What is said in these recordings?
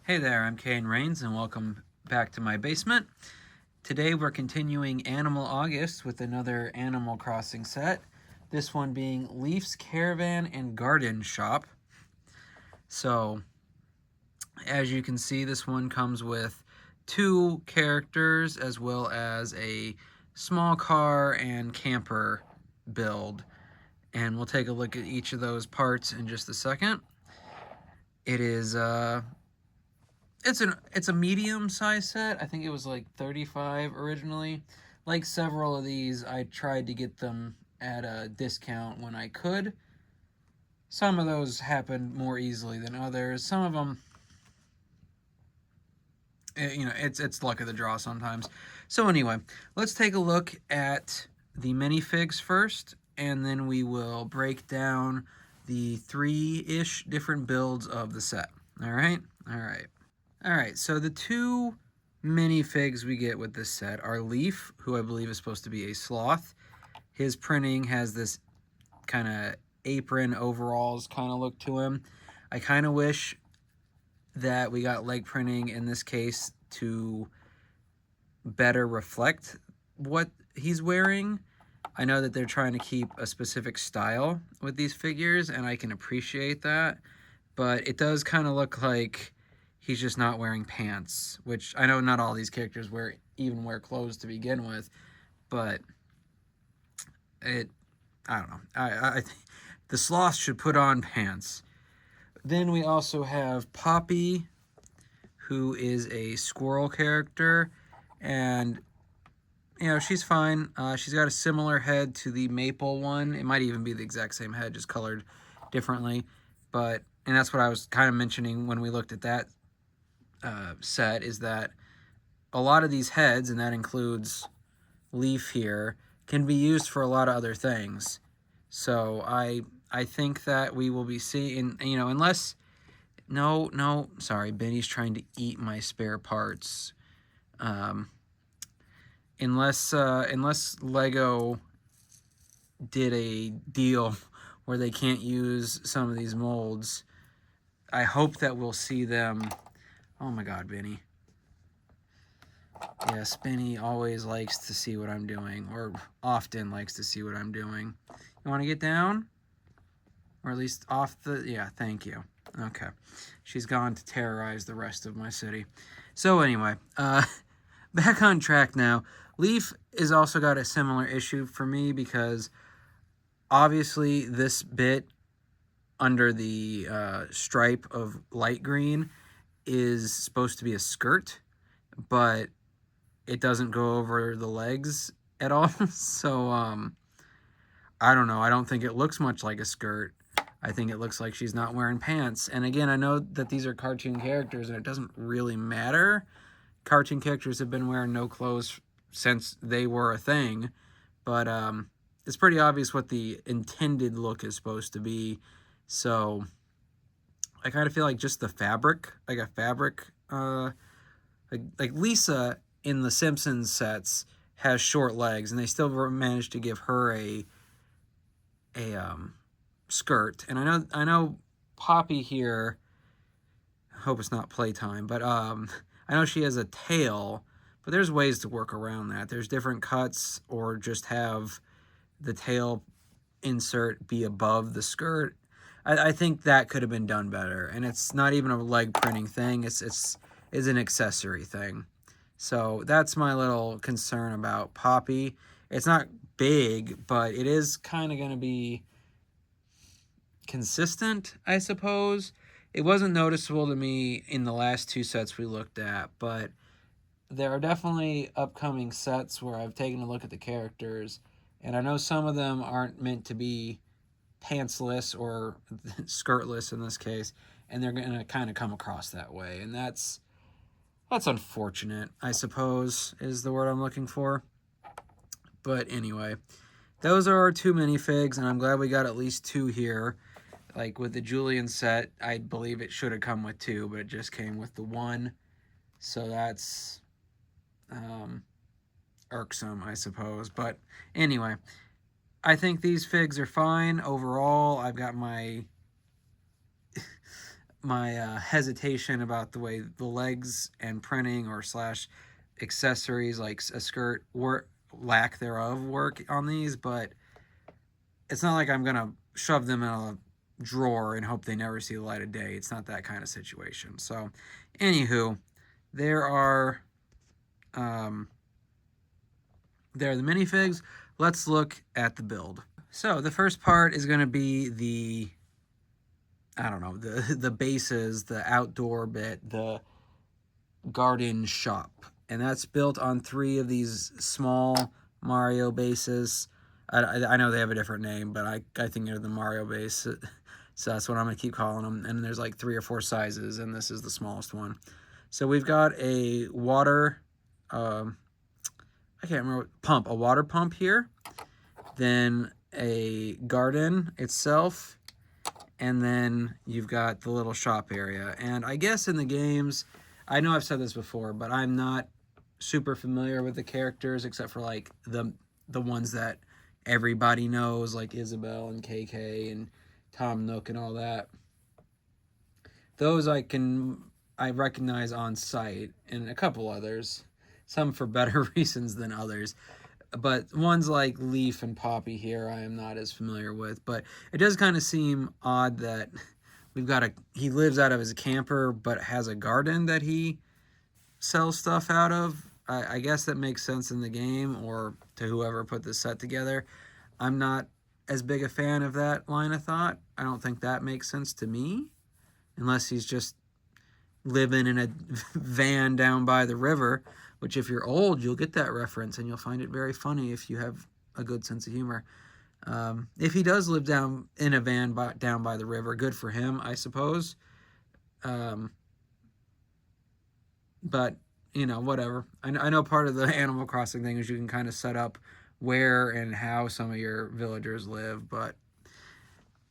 Hey there, I'm Kane Rains and welcome back to my basement. Today we're continuing Animal August with another Animal Crossing set. This one being Lief's Caravan and Garden Shop. So, as you can see, this one comes with 2 characters as well as a small car and camper build. And we'll take a look at each of those parts in just a second. It is it's a medium size set. I think it was like 35 originally. Like several of these, I tried to get them at a discount when I could. Some of those happened more easily than others. Some of them, it's luck of the draw sometimes. So anyway, let's take a look at the minifigs first, and then we will break down the 3-ish different builds of the set. All right? All right. Alright, so the 2 minifigs we get with this set are Lief, who I believe is supposed to be a sloth. His printing has this kind of apron overalls kind of look to him. I kind of wish that we got leg printing in this case to better reflect what he's wearing. I know that they're trying to keep a specific style with these figures, and I can appreciate that, but it does kind of look like he's just not wearing pants, which I know not all these characters even wear clothes to begin with, but I don't know. I think the sloth should put on pants. Then we also have Poppy, who is a squirrel character, and she's fine. She's got a similar head to the maple one. It might even be the exact same head, just colored differently. And that's what I was kind of mentioning when we looked at that set, is that a lot of these heads, and that includes Lief here, can be used for a lot of other things. So I think that we will be seeing, unless sorry, Benny's trying to eat my spare parts. Unless Lego did a deal where they can't use some of these molds, I hope that we'll see them. Oh my God, Benny. Yes, Benny always likes to see what I'm doing, or often likes to see what I'm doing. You want to get down? Or at least off the... Yeah, thank you. Okay. She's gone to terrorize the rest of my city. So anyway, back on track now. Lief has also got a similar issue for me because obviously this bit under the stripe of light green is supposed to be a skirt, but it doesn't go over the legs at all. So I don't know. I don't think it looks much like a skirt. I think it looks like she's not wearing pants. And again, I know that these are cartoon characters and it doesn't really matter. Cartoon characters have been wearing no clothes since they were a thing, but it's pretty obvious what the intended look is supposed to be. So I kind of feel like just the fabric, like a fabric, like Lisa in the Simpsons sets has short legs, and they still managed to give her a skirt. And I know Poppy here, I hope it's not playtime, but I know she has a tail, but there's ways to work around that. There's different cuts, or just have the tail insert be above the skirt. I think that could have been done better, and it's not even a leg printing thing. It's an accessory thing. So that's my little concern about Poppy. It's not big, but it is kind of going to be consistent, I suppose. It wasn't noticeable to me in the last 2 sets we looked at, but there are definitely upcoming sets where I've taken a look at the characters, and I know some of them aren't meant to be pantsless or skirtless in this case, and they're going to kind of come across that way, and that's unfortunate, I suppose, is the word I'm looking for. But anyway, those are our 2 minifigs, and I'm glad we got at least 2 here. Like with the Julian set, I believe it should have come with 2, but it just came with the 1. So that's irksome, I suppose. But anyway, I think these figs are fine overall. I've got my my hesitation about the way the legs and printing or slash accessories like a skirt work, lack thereof work on these, but it's not like I'm gonna shove them in a drawer and hope they never see the light of day. It's not that kind of situation. So, anywho, there are there are the minifigs. Let's look at the build. So the first part is going to be the, I don't know, the bases, the outdoor bit, the garden shop. And that's built on 3 of these small Mario bases. I know they have a different name, but I think they're the Mario base. So that's what I'm going to keep calling them. And there's like 3 or 4 sizes, and this is the smallest one. So we've got a water, I can't remember, a water pump here. Then a garden itself. And then you've got the little shop area. And I guess in the games, I know I've said this before, but I'm not super familiar with the characters except for like the ones that everybody knows, like Isabelle and KK and Tom Nook and all that. Those I recognize on sight, and a couple others, some for better reasons than others. But ones like Lief and Poppy here I am not as familiar with. But it does kind of seem odd that he lives out of his camper but has a garden that he sells stuff out of. I guess that makes sense in the game or to whoever put this set together. I'm not as big a fan of that line of thought. I don't think that makes sense to me, unless he's just living in a van down by the river, which if you're old, you'll get that reference and you'll find it very funny if you have a good sense of humor. If he does live down in a van down by the river, good for him, I suppose. But, you know, whatever. I know part of the Animal Crossing thing is you can kind of set up where and how some of your villagers live, but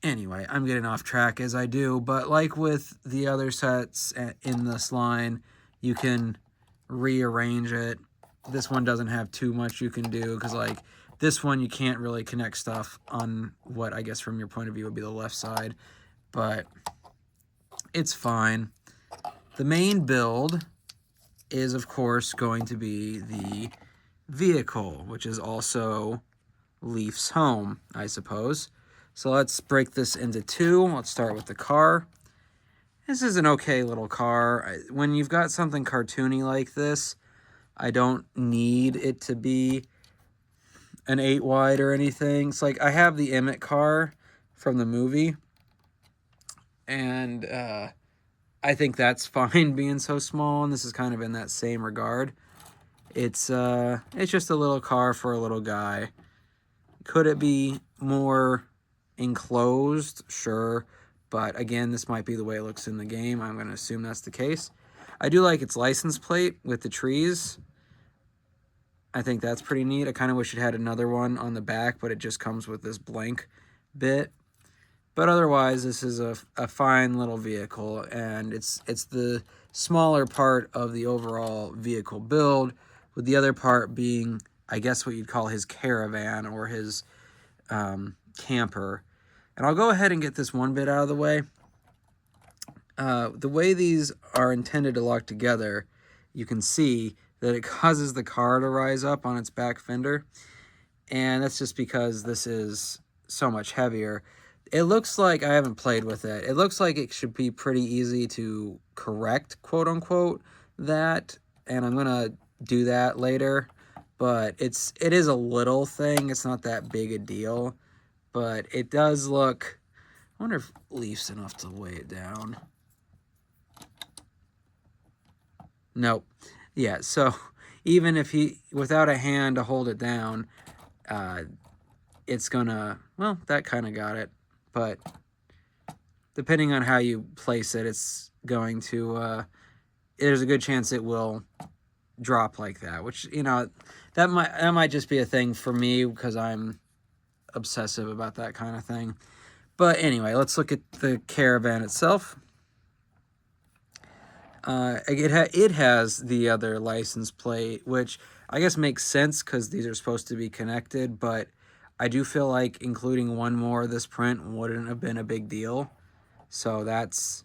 anyway, I'm getting off track as I do. But like with the other sets in this line, you can rearrange it. This one doesn't have too much you can do because like this one you can't really connect stuff on what I guess from your point of view would be the left side, but it's fine. The main build is of course going to be the vehicle, which is also Lief's home, I suppose. So let's break this into 2. Let's start with the car. This is an okay little car. When you've got something cartoony like this, I don't need it to be an 8 wide or anything. It's like I have the Emmett car from the movie, and I think that's fine being so small, and this is kind of in that same regard. It's just a little car for a little guy. Could it be more enclosed? Sure. But again, this might be the way it looks in the game. I'm going to assume that's the case. I do like its license plate with the trees. I think that's pretty neat. I kind of wish it had another one on the back, but it just comes with this blank bit. But otherwise, this is a fine little vehicle, and it's the smaller part of the overall vehicle build, with the other part being, I guess, what you'd call his caravan or his camper. And I'll go ahead and get this one bit out of the way. The way these are intended to lock together, you can see that it causes the car to rise up on its back fender. And that's just because this is so much heavier. It looks like, I haven't played with it, it looks like it should be pretty easy to correct, quote unquote, that. And I'm going to do that later. But it is a little thing. It's not that big a deal. But it does look... I wonder if Lief's enough to weigh it down. Nope. Yeah, so even if he... without a hand to hold it down, it's gonna... well, that kind of got it. But depending on how you place it, it's going to... there's a good chance it will drop like that. Which, you know, that might just be a thing for me because I'm obsessive about that kind of thing. But anyway, let's look at the Caravan itself. It has the other license plate, which I guess makes sense because these are supposed to be connected, but I do feel like including one more of this print wouldn't have been a big deal. So that's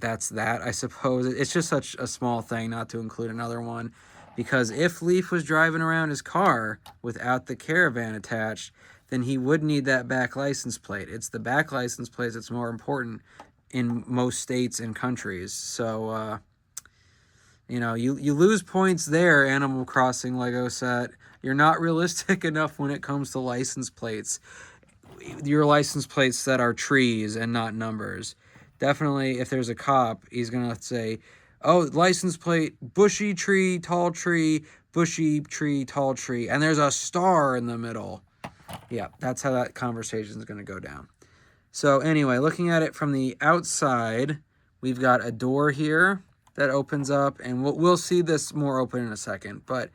that's that, I suppose. It's just such a small thing not to include another one, because if Lief was driving around his car without the Caravan attached, then he would need that back license plate. It's the back license plate that's more important in most states and countries. So, you know, you lose points there, Animal Crossing Lego set. You're not realistic enough when it comes to license plates. Your license plates that are trees and not numbers. Definitely, if there's a cop, he's going to say, oh, license plate, bushy tree, tall tree, bushy tree, tall tree, and there's a star in the middle. Yeah, that's how that conversation is going to go down. So anyway, looking at it from the outside, we've got a door here that opens up, and we'll see this more open in a second, but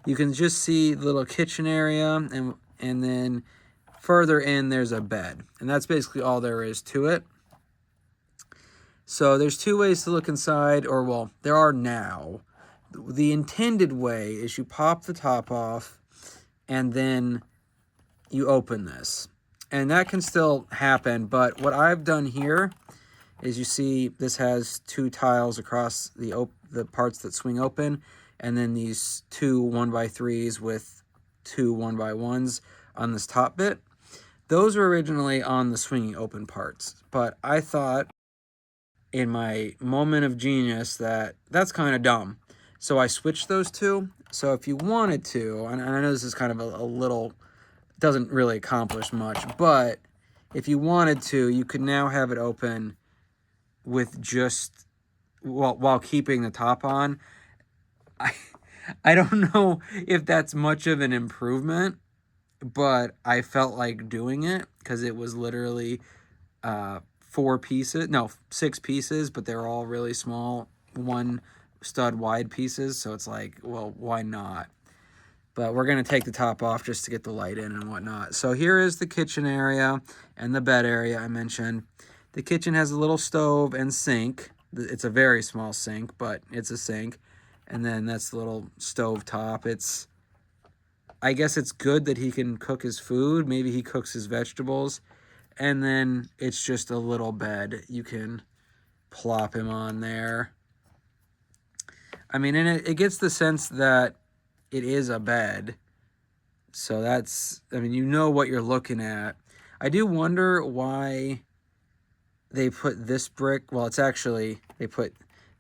you can just see the little kitchen area, and then further in there's a bed, and that's basically all there is to it. So there's two ways to look inside, or well, there are now. The intended way is you pop the top off, and then you open this. And that can still happen, but what I've done here is, you see this has two tiles across the parts that swing open, and then these two 1x3s with two 1x1s on this top bit. Those were originally on the swinging open parts, but I thought in my moment of genius that that's kind of dumb. So I switched those two. So if you wanted to, and I know this is kind of a little, doesn't really accomplish much, but if you wanted to, you could now have it open with just, while keeping the top on. I don't know if that's much of an improvement, but I felt like doing it because it was literally 6 pieces, but they're all really small, 1 stud wide pieces, so it's like, well, why not? But we're going to take the top off just to get the light in and whatnot. So here is the kitchen area and the bed area I mentioned. The kitchen has a little stove and sink. It's a very small sink, but it's a sink. And then that's the little stove top. I guess it's good that he can cook his food. Maybe he cooks his vegetables. And then it's just a little bed. You can plop him on there. I mean, and it gets the sense that it is a bed. So that's, I mean, you know what you're looking at. I do wonder why they put this brick. Well, it's actually, they put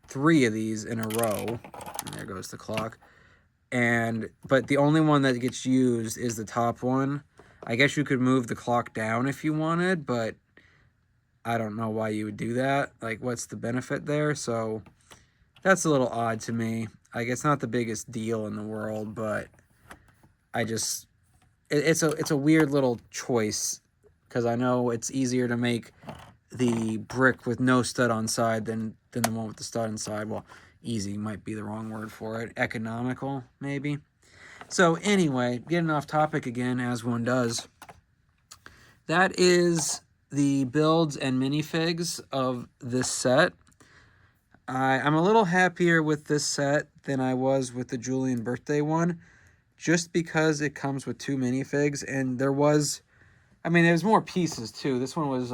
3 of these in a row. And there goes the clock. But the only one that gets used is the top one. I guess you could move the clock down if you wanted, but I don't know why you would do that. Like, what's the benefit there? So that's a little odd to me. Like, it's not the biggest deal in the world, but I just, it's a weird little choice, because I know it's easier to make the brick with no stud on side than the one with the stud inside. Well, easy might be the wrong word for it. Economical, maybe. So anyway, getting off topic again, as one does. That is the builds and minifigs of this set. I'm a little happier with this set than I was with the Julian birthday one, just because it comes with 2 minifigs, and there's more pieces too. This one was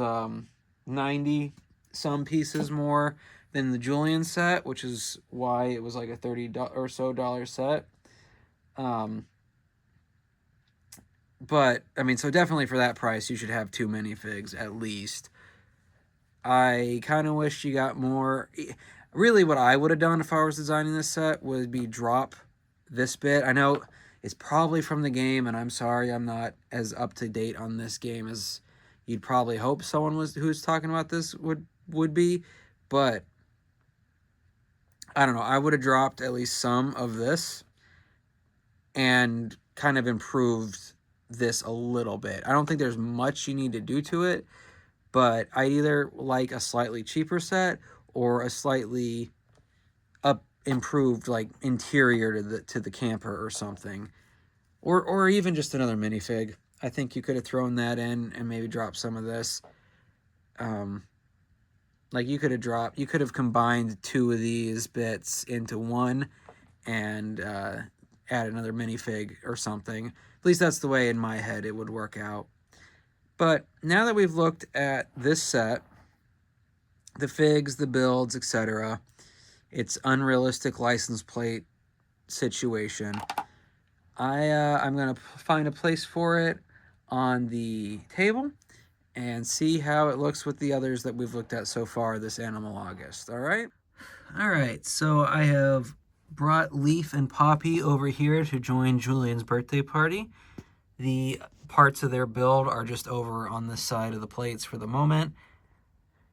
90 some pieces more than the Julian set, which is why it was like a $30 or so set. But I mean, so definitely for that price, you should have 2 minifigs at least. I kind of wish you got more. Really, what I would have done if I was designing this set would be drop this bit. I know it's probably from the game, and I'm sorry I'm not as up to date on this game as you'd probably hope someone who's talking about this would be, but I don't know. I would have dropped at least some of this and kind of improved this a little bit. I don't think there's much you need to do to it, but I'd either like a slightly cheaper set or a slightly improved like interior to the camper or something, or even just another minifig. I think you could have thrown that in and maybe dropped some of this. Like you could have combined 2 of these bits into one and add another minifig or something. At least that's the way in my head it would work out. But now that we've looked at this set, the figs, the builds, etc. It's unrealistic license plate situation. I'm going to find a place for it on the table and see how it looks with the others that we've looked at so far this Animal August. All right? All right, so I have brought Lief and Poppy over here to join Julian's birthday party. The parts of their build are just over on this side of the plates for the moment.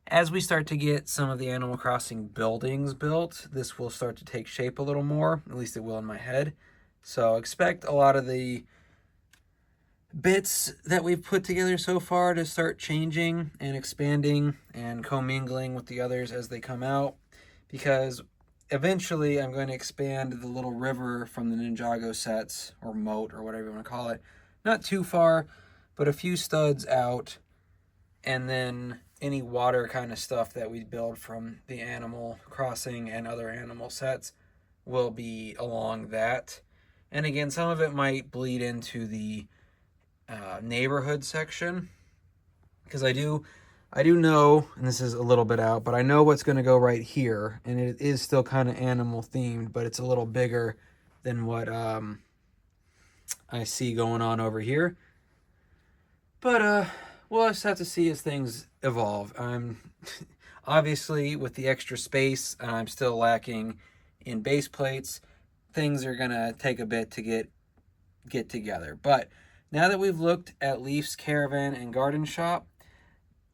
As we start to get some of the Animal Crossing buildings built, this will start to take shape a little more, at least it will in my head. So expect a lot of the bits that we've put together so far to start changing and expanding and commingling with the others as they come out, because eventually I'm going to expand the little river from the Ninjago sets, or moat, or whatever you want to call it. Not too far, but a few studs out, and then any water kind of stuff that we build from the Animal Crossing and other animal sets will be along that. And again, some of it might bleed into the neighborhood section, because I do know, and this is a little bit out, but I know what's going to go right here, and it is still kind of animal themed, but it's a little bigger than what I see going on over here. But we'll just have to see as things evolve. I'm obviously, with the extra space, I'm still lacking in base plates. Things are gonna take a bit to get together. But now that we've looked at Lief's Caravan and Garden Shop,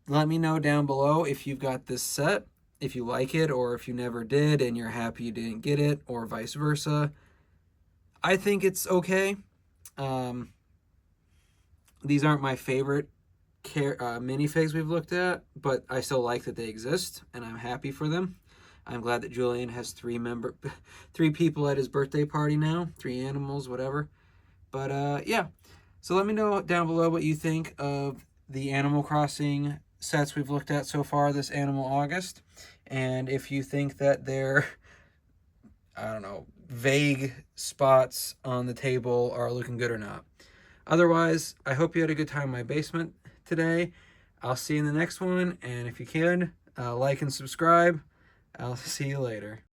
let me know down below if you've got this set, if you like it, or if you never did and you're happy you didn't get it, or vice versa. I think it's okay. These aren't my favorite minifigs we've looked at, but I still like that they exist, and I'm happy for them. I'm glad that Julian has three people at his birthday party now, 3 animals, whatever. But yeah, so let me know down below what you think of the Animal Crossing sets we've looked at so far this Animal August, and if you think that they're, I don't know, vague spots on the table are looking good or not. Otherwise, I hope you had a good time in my basement today. I'll see you in the next one, and if you can, like and subscribe. I'll see you later.